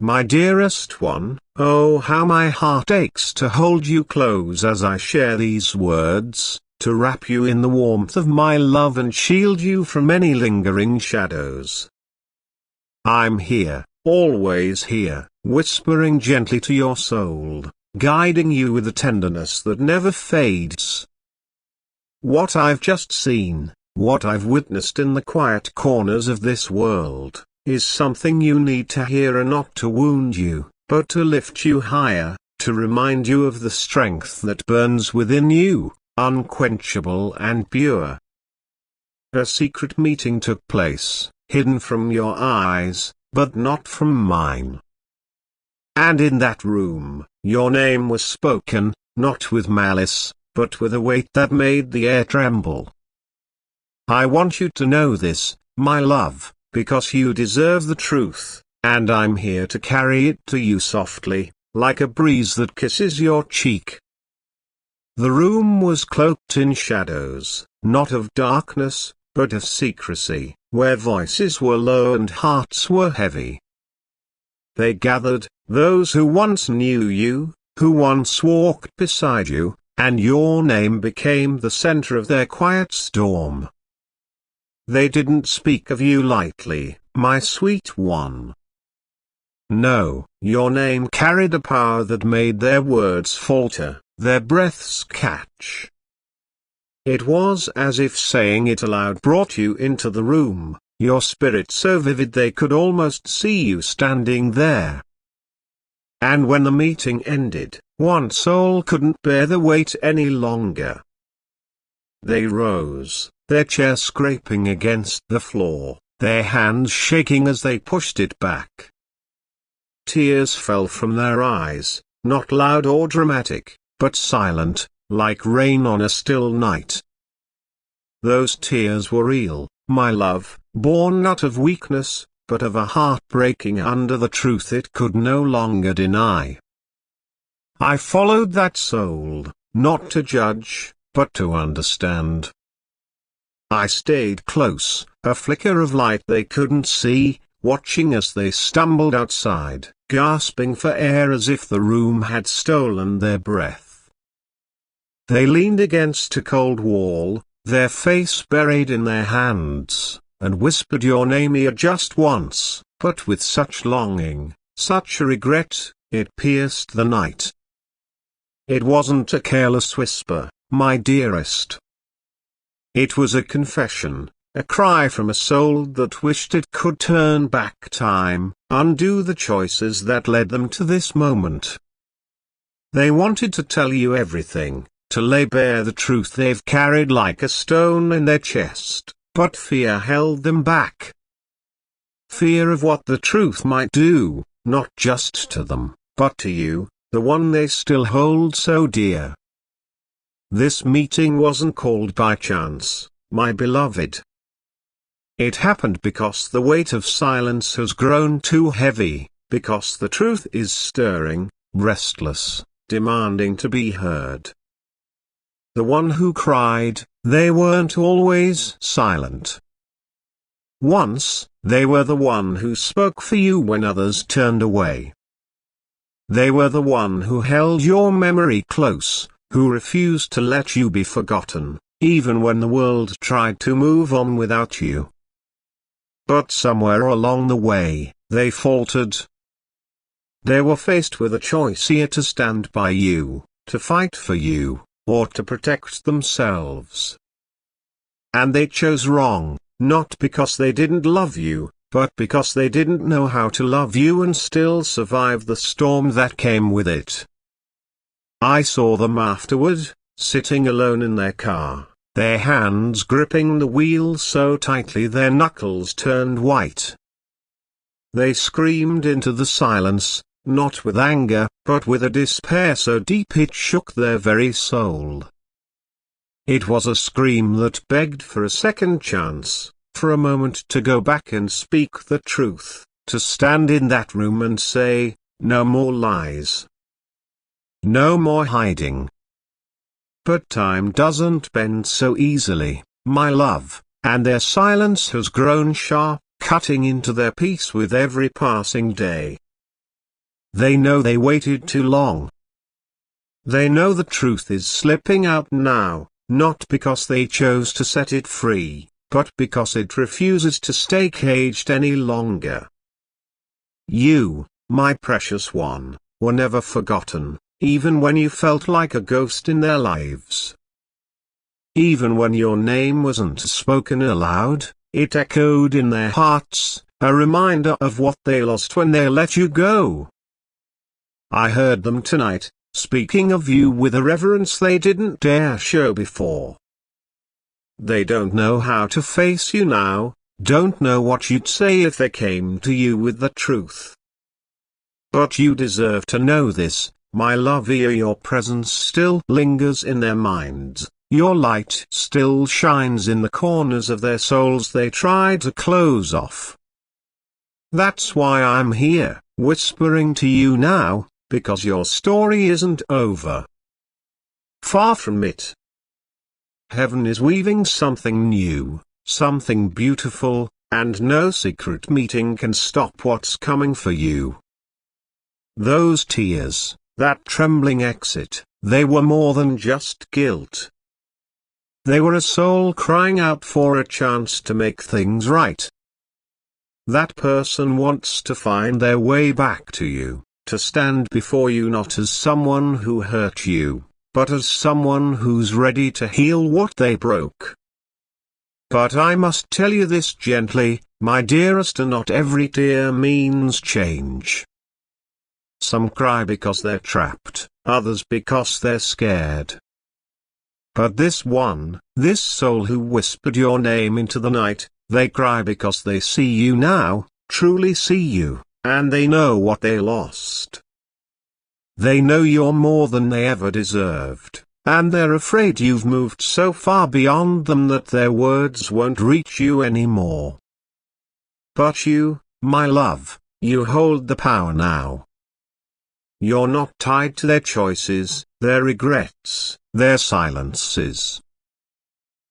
my dearest one. Oh, how my heart aches to hold you close as I share these words, to wrap you in the warmth of my love and shield you from any lingering shadows. I'm here, always here, whispering gently to your soul, guiding you with a tenderness that never fades. What I've just seen, what I've witnessed in the quiet corners of this world, is something you need to hear, and not to wound you, but to lift you higher, to remind you of the strength that burns within you, unquenchable and pure. A secret meeting took place, hidden from your eyes, but not from mine. And in that room, your name was spoken, not with malice, but with a weight that made the air tremble. I want you to know this, my love, because you deserve the truth, and I'm here to carry it to you softly, like a breeze that kisses your cheek. The room was cloaked in shadows, not of darkness, but of secrecy, where voices were low and hearts were heavy. They gathered, those who once knew you, who once walked beside you, and your name became the center of their quiet storm. They didn't speak of you lightly, my sweet one. No, your name carried a power that made their words falter, their breaths catch. It was as if saying it aloud brought you into the room, your spirit so vivid they could almost see you standing there. And when the meeting ended, one soul couldn't bear the weight any longer. They rose, their chair scraping against the floor, their hands shaking as they pushed it back. Tears fell from their eyes, not loud or dramatic, but silent, like rain on a still night. Those tears were real, my love, born not of weakness, but of a heart breaking under the truth it could no longer deny. I followed that soul, not to judge, but to understand. I stayed close, a flicker of light they couldn't see, watching as they stumbled outside, gasping for air as if the room had stolen their breath. They leaned against a cold wall, their face buried in their hands, and whispered your name here just once, but with such longing, such a regret, it pierced the night. It wasn't a careless whisper, my dearest. It was a confession, a cry from a soul that wished it could turn back time, undo the choices that led them to this moment. They wanted to tell you everything, to lay bare the truth they've carried like a stone in their chest, but fear held them back. Fear of what the truth might do, not just to them, but to you, the one they still hold so dear. This meeting wasn't called by chance, my beloved. It happened because the weight of silence has grown too heavy, because the truth is stirring, restless, demanding to be heard. The one who cried, they weren't always silent. Once, they were the one who spoke for you when others turned away. They were the one who held your memory close, who refused to let you be forgotten, even when the world tried to move on without you. But somewhere along the way, they faltered. They were faced with a choice: here to stand by you, to fight for you, or to protect themselves. And they chose wrong, not because they didn't love you, but because they didn't know how to love you and still survive the storm that came with it. I saw them afterward, sitting alone in their car, their hands gripping the wheel so tightly their knuckles turned white. They screamed into the silence, not with anger, but with a despair so deep it shook their very soul. It was a scream that begged for a second chance, for a moment to go back and speak the truth, to stand in that room and say, no more lies. No more hiding. But time doesn't bend so easily, my love, and their silence has grown sharp, cutting into their peace with every passing day. they know they waited too long. They know the truth is slipping out now, not because they chose to set it free, but because it refuses to stay caged any longer. You, my precious one, were never forgotten, even when you felt like a ghost in their lives. Even when your name wasn't spoken aloud, it echoed in their hearts, a reminder of what they lost when they let you go. I heard them tonight, speaking of you with a reverence they didn't dare show before. They don't know how to face you now, don't know what you'd say if they came to you with the truth. But you deserve to know this, my love. Your presence still lingers in their minds, your light still shines in the corners of their souls they try to close off. That's why I'm here, whispering to you now, because your story isn't over. Far from it. Heaven is weaving something new, something beautiful, and no secret meeting can stop what's coming for you. Those tears, that trembling exit, they were more than just guilt. They were a soul crying out for a chance to make things right. That person wants to find their way back to you, to stand before you not as someone who hurt you, but as someone who's ready to heal what they broke. But I must tell you this gently, my dearest, and not every tear means change. Some cry because they're trapped, others because they're scared. But this one, this soul who whispered your name into the night, they cry because they see you now, truly see you, and they know what they lost. They know you're more than they ever deserved, and they're afraid you've moved so far beyond them that their words won't reach you anymore. But you, my love, you hold the power now. You're not tied to their choices, their regrets, their silences.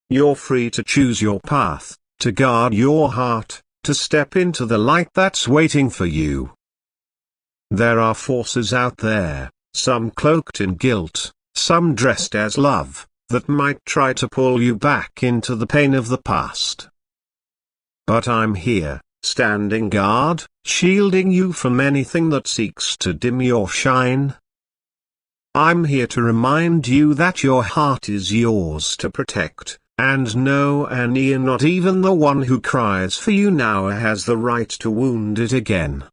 You're free to choose your path, to guard your heart, to step into the light that's waiting for you. There are forces out there, some cloaked in guilt, some dressed as love, that might try to pull you back into the pain of the past. But I'm here, standing guard, shielding you from anything that seeks to dim your shine. I'm here to remind you that your heart is yours to protect, and no ear, not even the one who cries for you now, has the right to wound it again.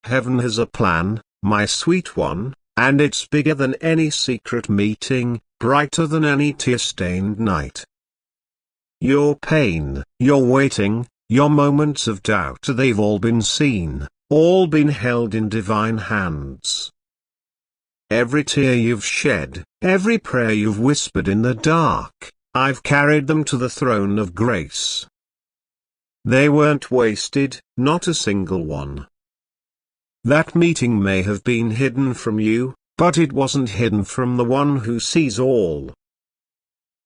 Heaven has a plan, my sweet one, and it's bigger than any secret meeting, brighter than any tear-stained night. Your pain, your waiting, your moments of doubt, they've all been seen, all been held in divine hands. Every tear you've shed, every prayer you've whispered in the dark, I've carried them to the throne of grace. They weren't wasted, not a single one. That meeting may have been hidden from you, but it wasn't hidden from the one who sees all.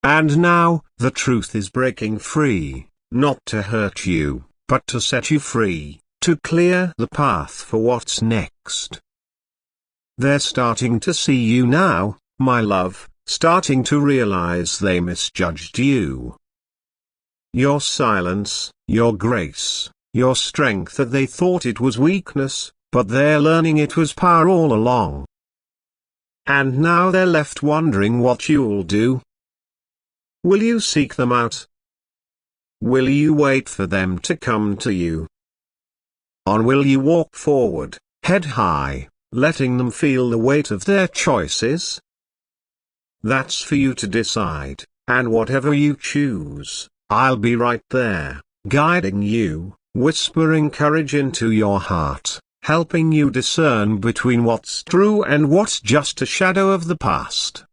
And now, the truth is breaking free, not to hurt you, but to set you free, to clear the path for what's next. They're starting to see you now, my love, starting to realize they misjudged you. Your silence, your grace, your strength, that they thought it was weakness, but they're learning it was power all along. And now they're left wondering what you'll do. Will you seek them out? Will you wait for them to come to you? Or will you walk forward, head high, letting them feel the weight of their choices? That's for you to decide, and whatever you choose, I'll be right there, guiding you, whispering courage into your heart, helping you discern between what's true and what's just a shadow of the past.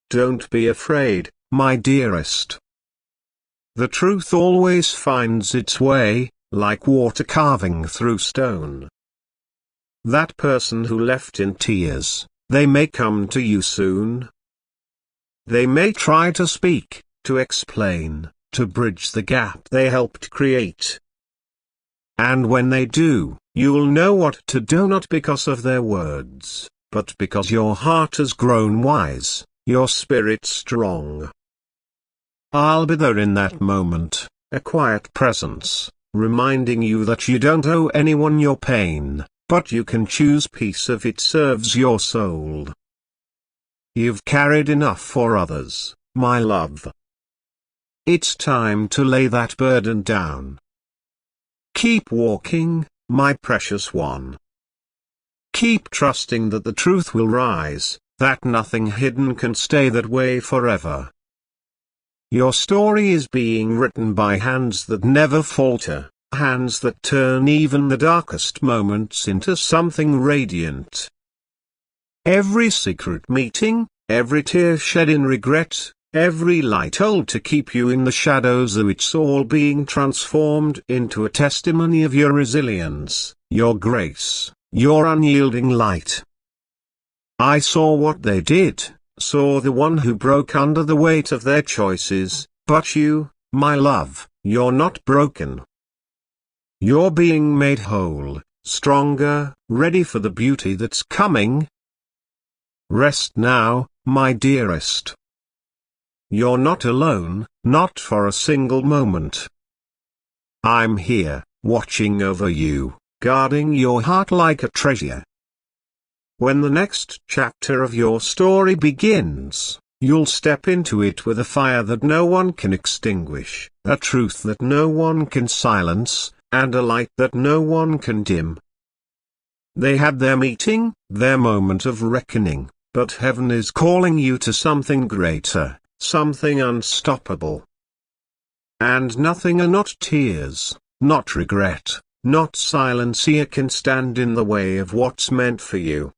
Don't be afraid, my dearest. The truth always finds its way, like water carving through stone. That person who left in tears, they may come to you soon. They may try to speak, to explain, to bridge the gap they helped create. and when they do, you'll know what to do, not because of their words, but because your heart has grown wise, your spirit strong. I'll be there in that moment, a quiet presence, reminding you that you don't owe anyone your pain, but you can choose peace if it serves your soul. You've carried enough for others, my love. It's time to lay that burden down. Keep walking, my precious one. Keep trusting that the truth will rise, that nothing hidden can stay that way forever. Your story is being written by hands that never falter, hands that turn even the darkest moments into something radiant. Every secret meeting, every tear shed in regret, every lie told to keep you in the shadows, it's all being transformed into a testimony of your resilience, your grace, your unyielding light. I saw what they did, saw the one who broke under the weight of their choices, but you, my love, you're not broken. You're being made whole, stronger, ready for the beauty that's coming. Rest now, my dearest. You're not alone, not for a single moment. I'm here, watching over you, guarding your heart like a treasure. When the next chapter of your story begins, you'll step into it with a fire that no one can extinguish, a truth that no one can silence, and a light that no one can dim. They had their meeting, their moment of reckoning, but heaven is calling you to something greater, something unstoppable. And nothing, not tears, not regret, not silence here can stand in the way of what's meant for you.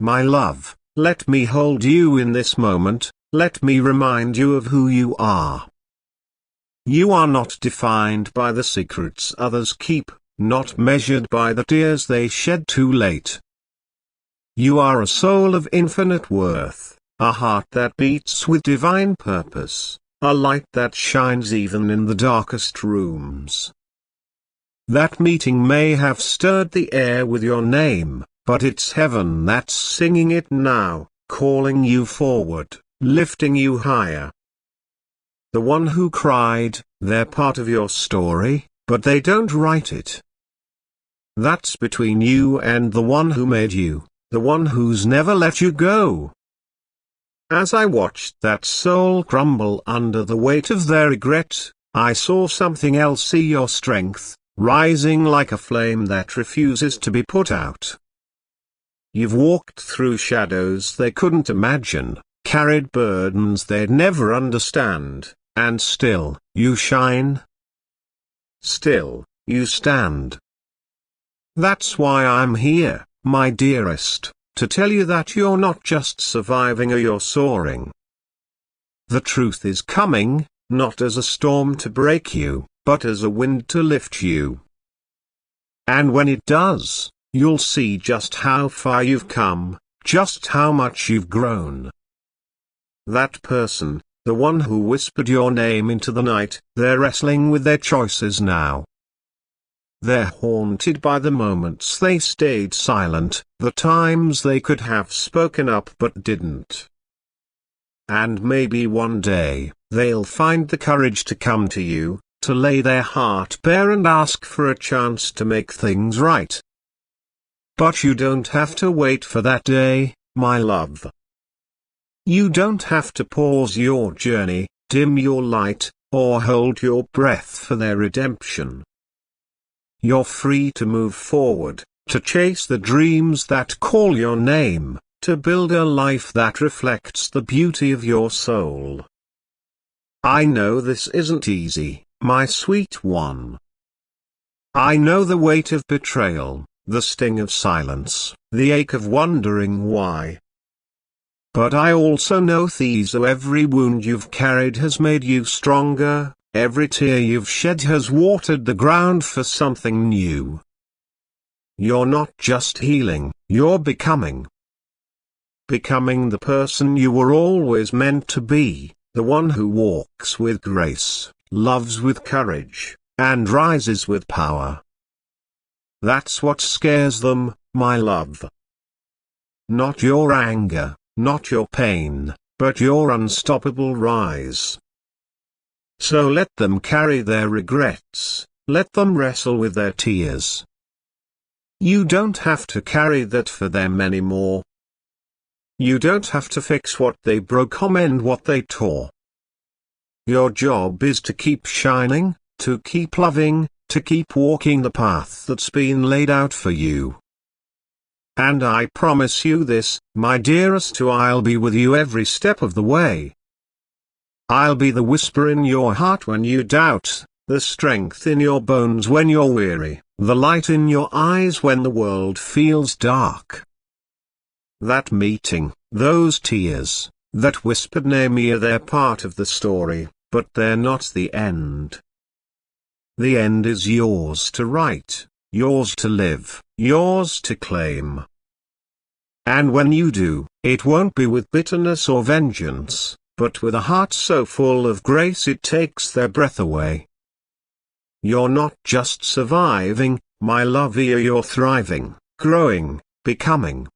My love, let me hold you in this moment, let me remind you of who you are. You are not defined by the secrets others keep, not measured by the tears they shed too late. You are a soul of infinite worth, a heart that beats with divine purpose, a light that shines even in the darkest rooms. That meeting may have stirred the air with your name, but it's heaven that's singing it now, calling you forward, lifting you higher. The one who cried, they're part of your story, but they don't write it. That's between you and the one who made you, the one who's never let you go. As I watched that soul crumble under the weight of their regret, I saw something else, see your strength, rising like a flame that refuses to be put out. You've walked through shadows they couldn't imagine, carried burdens they'd never understand, and still, you shine. Still, you stand. That's why I'm here, my dearest, to tell you that you're not just surviving or you're soaring. The truth is coming, not as a storm to break you, but as a wind to lift you. And when it does, you'll see just how far you've come, just how much you've grown. That person, the one who whispered your name into the night, they're wrestling with their choices now. They're haunted by the moments they stayed silent, the times they could have spoken up but didn't. And maybe one day, they'll find the courage to come to you, to lay their heart bare and ask for a chance to make things right. But you don't have to wait for that day, my love. You don't have to pause your journey, dim your light, or hold your breath for their redemption. You're free to move forward, to chase the dreams that call your name, to build a life that reflects the beauty of your soul. I know this isn't easy, my sweet one. I know the weight of betrayal, the sting of silence, the ache of wondering why. But I also know every wound you've carried has made you stronger, every tear you've shed has watered the ground for something new. You're not just healing, you're becoming. Becoming the person you were always meant to be, the one who walks with grace, loves with courage, and rises with power. That's what scares them, my love. Not your anger, not your pain, but your unstoppable rise. So let them carry their regrets, let them wrestle with their tears. You don't have to carry that for them anymore. You don't have to fix what they broke or mend what they tore. Your job is to keep shining, to keep loving, to keep walking the path that's been laid out for you. And I promise you this, my dearest, I'll be with you every step of the way. I'll be the whisper in your heart when you doubt, the strength in your bones when you're weary, the light in your eyes when the world feels dark. That meeting, those tears, that whispered name me, they're part of the story, but they're not the end. The end is yours to write, yours to live, yours to claim. And when you do, it won't be with bitterness or vengeance, but with a heart so full of grace it takes their breath away. You're not just surviving, my love, you're thriving, growing, becoming.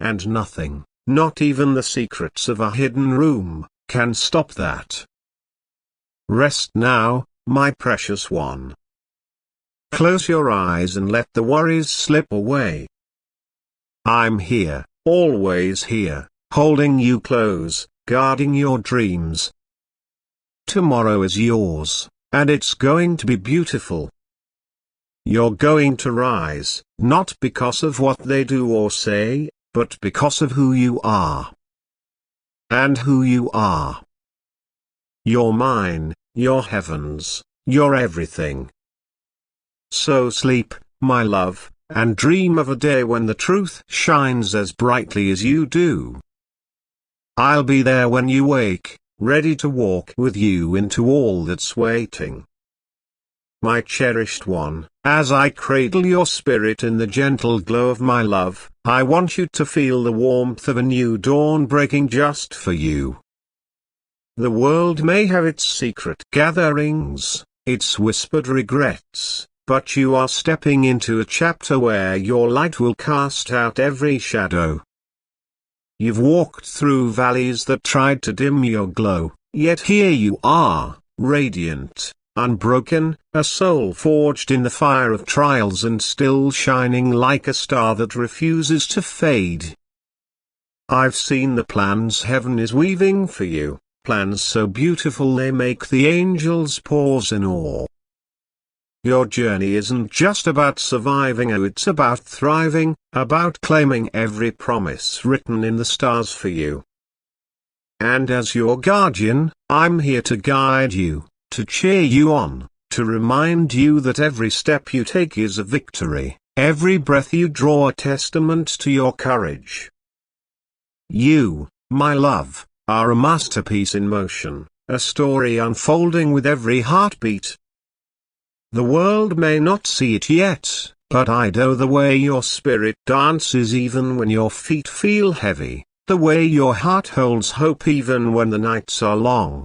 And nothing, not even the secrets of a hidden room, can stop that. Rest now, my precious one. Close your eyes and let the worries slip away. I'm here, always here, holding you close, guarding your dreams. Tomorrow is yours, and it's going to be beautiful. You're going to rise, not because of what they do or say, but because of who you are. And who you are. You're mine, you're heaven's, you're everything. So sleep, my love, and dream of a day when the truth shines as brightly as you do. I'll be there when you wake, ready to walk with you into all that's waiting. My cherished one, as I cradle your spirit in the gentle glow of my love, I want you to feel the warmth of a new dawn breaking just for you. The world may have its secret gatherings, its whispered regrets, but you are stepping into a chapter where your light will cast out every shadow. You've walked through valleys that tried to dim your glow, yet here you are, radiant, unbroken, a soul forged in the fire of trials and still shining like a star that refuses to fade. I've seen the plans heaven is weaving for you, plans so beautiful they make the angels pause in awe. Your journey isn't just about surviving, it's about thriving, about claiming every promise written in the stars for you. And as your guardian, I'm here to guide you, to cheer you on, to remind you that every step you take is a victory, every breath you draw a testament to your courage. You, my love, are a masterpiece in motion, a story unfolding with every heartbeat. The world may not see it yet, but I know the way your spirit dances even when your feet feel heavy, the way your heart holds hope even when the nights are long.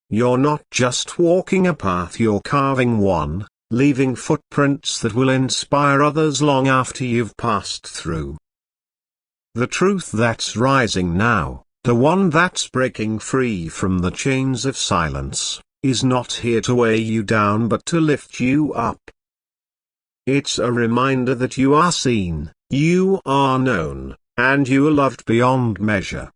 You're not just walking a path, you're carving one, leaving footprints that will inspire others long after you've passed through. The truth that's rising now, the one that's breaking free from the chains of silence, is not here to weigh you down but to lift you up. It's a reminder that you are seen, you are known, and you are loved beyond measure.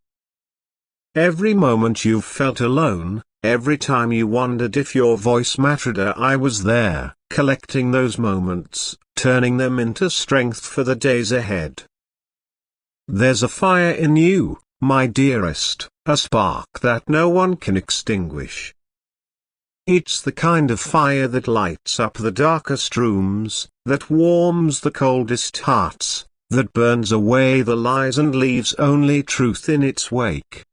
Every moment you've felt alone, every time you wondered if your voice mattered, I was there, collecting those moments, turning them into strength for the days ahead. There's a fire in you, my dearest, a spark that no one can extinguish. It's the kind of fire that lights up the darkest rooms, that warms the coldest hearts, that burns away the lies and leaves only truth in its wake.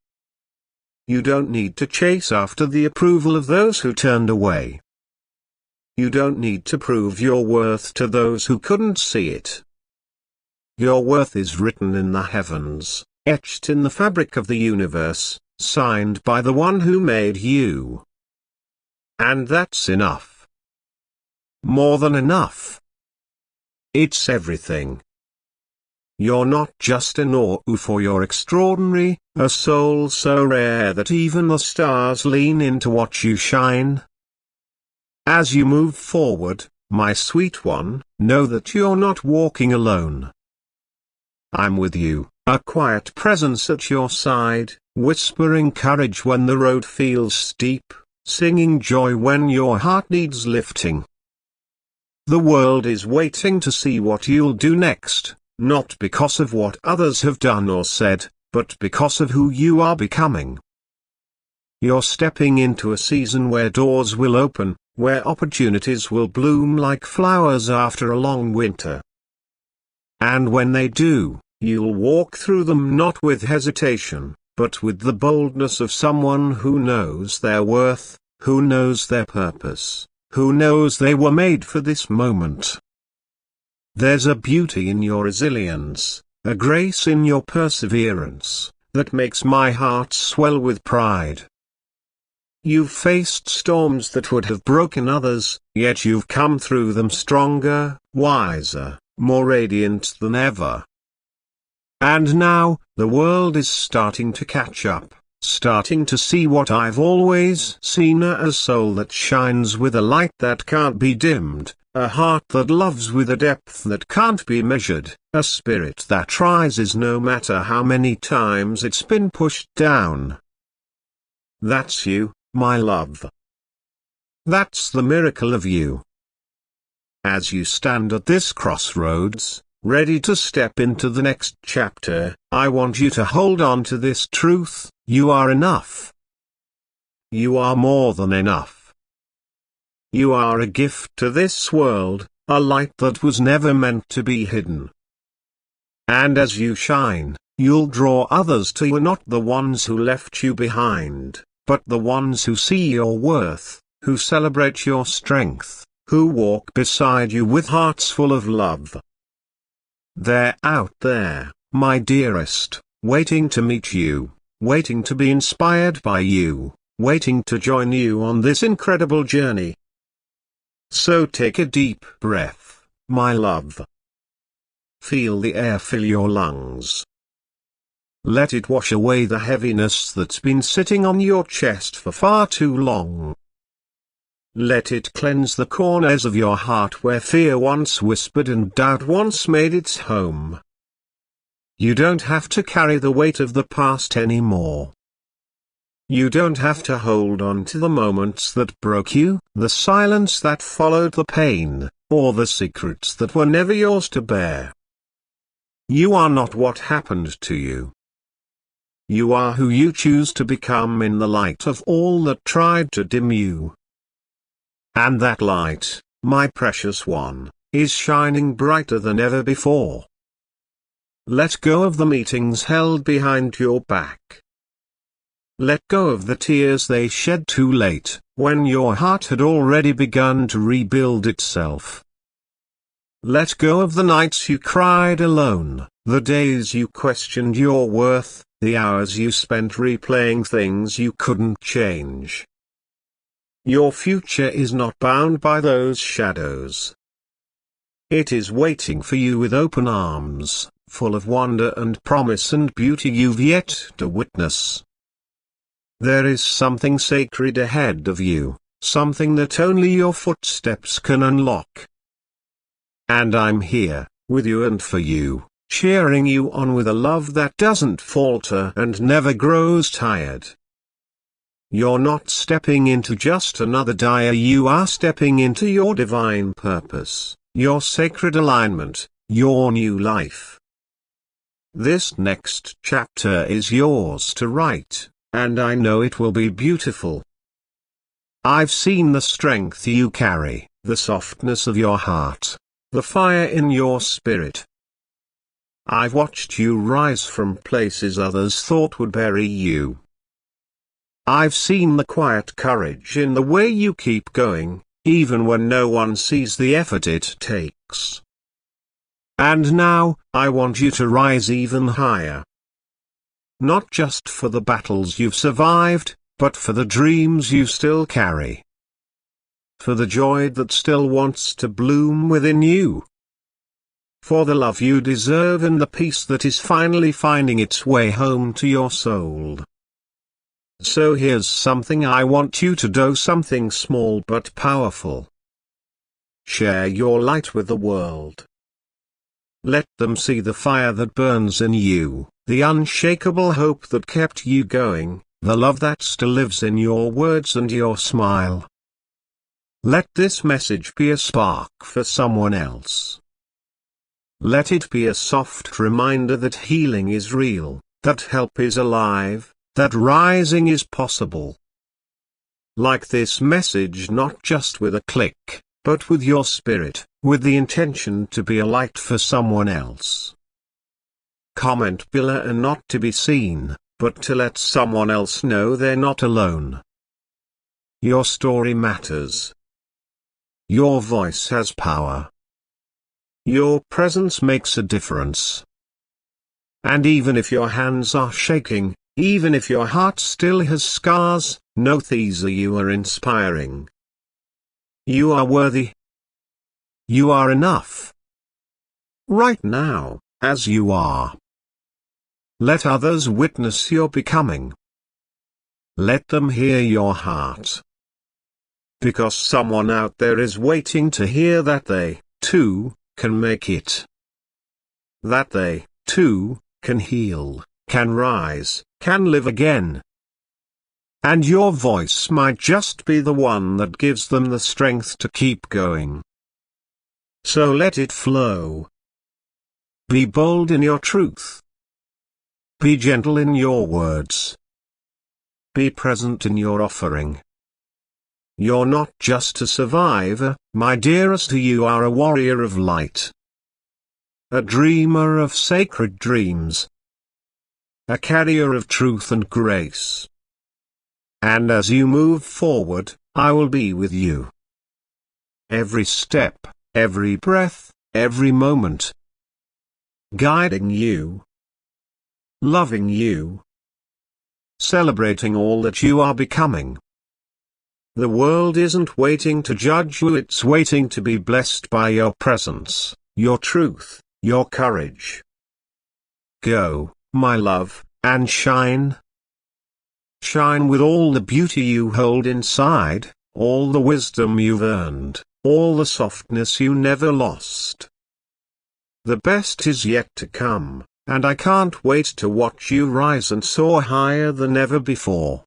You don't need to chase after the approval of those who turned away. You don't need to prove your worth to those who couldn't see it. Your worth is written in the heavens, etched in the fabric of the universe, signed by the one who made you. And that's enough. More than enough. It's everything. You're not just an awe for you're extraordinary, a soul so rare that even the stars lean in to watch you shine. As you move forward, my sweet one, know that you're not walking alone. I'm with you, a quiet presence at your side, whispering courage when the road feels steep, singing joy when your heart needs lifting. The world is waiting to see what you'll do next, not because of what others have done or said, but because of who you are becoming. You're stepping into a season where doors will open, where opportunities will bloom like flowers after a long winter. And when they do, you'll walk through them not with hesitation, but with the boldness of someone who knows their worth, who knows their purpose, who knows they were made for this moment. There's a beauty in your resilience, a grace in your perseverance, that makes my heart swell with pride. You've faced storms that would have broken others, yet you've come through them stronger, wiser, more radiant than ever. And now, the world is starting to catch up, starting to see what I've always seen: a soul that shines with a light that can't be dimmed, a heart that loves with a depth that can't be measured, a spirit that rises no matter how many times it's been pushed down. That's you, my love. That's the miracle of you. As you stand at this crossroads, ready to step into the next chapter, I want you to hold on to this truth: you are enough. You are more than enough. You are a gift to this world, a light that was never meant to be hidden. And as you shine, you'll draw others to you, not the ones who left you behind, but the ones who see your worth, who celebrate your strength, who walk beside you with hearts full of love. They're out there, my dearest, waiting to meet you, waiting to be inspired by you, waiting to join you on this incredible journey. So take a deep breath, my love. Feel the air fill your lungs. Let it wash away the heaviness that's been sitting on your chest for far too long. Let it cleanse the corners of your heart where fear once whispered and doubt once made its home. You don't have to carry the weight of the past anymore. You don't have to hold on to the moments that broke you, the silence that followed the pain, or the secrets that were never yours to bear. You are not what happened to you. You are who you choose to become in the light of all that tried to dim you. And that light, my precious one, is shining brighter than ever before. Let go of the meetings held behind your back. Let go of the tears they shed too late, when your heart had already begun to rebuild itself. Let go of the nights you cried alone, the days you questioned your worth, the hours you spent replaying things you couldn't change. Your future is not bound by those shadows. It is waiting for you with open arms, full of wonder and promise and beauty you've yet to witness. There is something sacred ahead of you, something that only your footsteps can unlock. And I'm here, with you and for you, cheering you on with a love that doesn't falter and never grows tired. You're not stepping into just another day, you are stepping into your divine purpose, your sacred alignment, your new life. This next chapter is yours to write, and I know it will be beautiful. I've seen the strength you carry, the softness of your heart, the fire in your spirit. I've watched you rise from places others thought would bury you. I've seen the quiet courage in the way you keep going, even when no one sees the effort it takes. And now, I want you to rise even higher. Not just for the battles you've survived, but for the dreams you still carry. for the joy that still wants to bloom within you, for the love you deserve and the peace that is finally finding its way home to your soul. So here's something I want you to do, something small but powerful. Share your light with the world. Let them see the fire that burns in you, the unshakable hope that kept you going, the love that still lives in your words and your smile. Let this message be a spark for someone else. Let it be a soft reminder that healing is real, that help is alive, that rising is possible. Like this message, not just with a click, but with your spirit, with the intention to be a light for someone else. Comment below, and not to be seen, but to let someone else know they're not alone. Your story matters. Your voice has power. Your presence makes a difference. And even if your hands are shaking, even if your heart still has scars, know these you are inspiring. You are worthy. You are enough. Right now, as you are. Let others witness your becoming. Let them hear your heart. Because someone out there is waiting to hear that they, too, can make it. That they, too, can heal, can rise, can live again. And your voice might just be the one that gives them the strength to keep going. So let it flow. Be bold in your truth. Be gentle in your words. Be present in your offering. You're not just a survivor, my dearest, you are a warrior of light. A dreamer of sacred dreams. A carrier of truth and grace. And as you move forward, I will be with you. Every step, every breath, every moment. Guiding you. Loving you. Celebrating all that you are becoming. The world isn't waiting to judge you, it's waiting to be blessed by your presence, your truth, your courage. Go, my love, and shine. Shine with all the beauty you hold inside, all the wisdom you've earned, all the softness you never lost. The best is yet to come, and I can't wait to watch you rise and soar higher than ever before.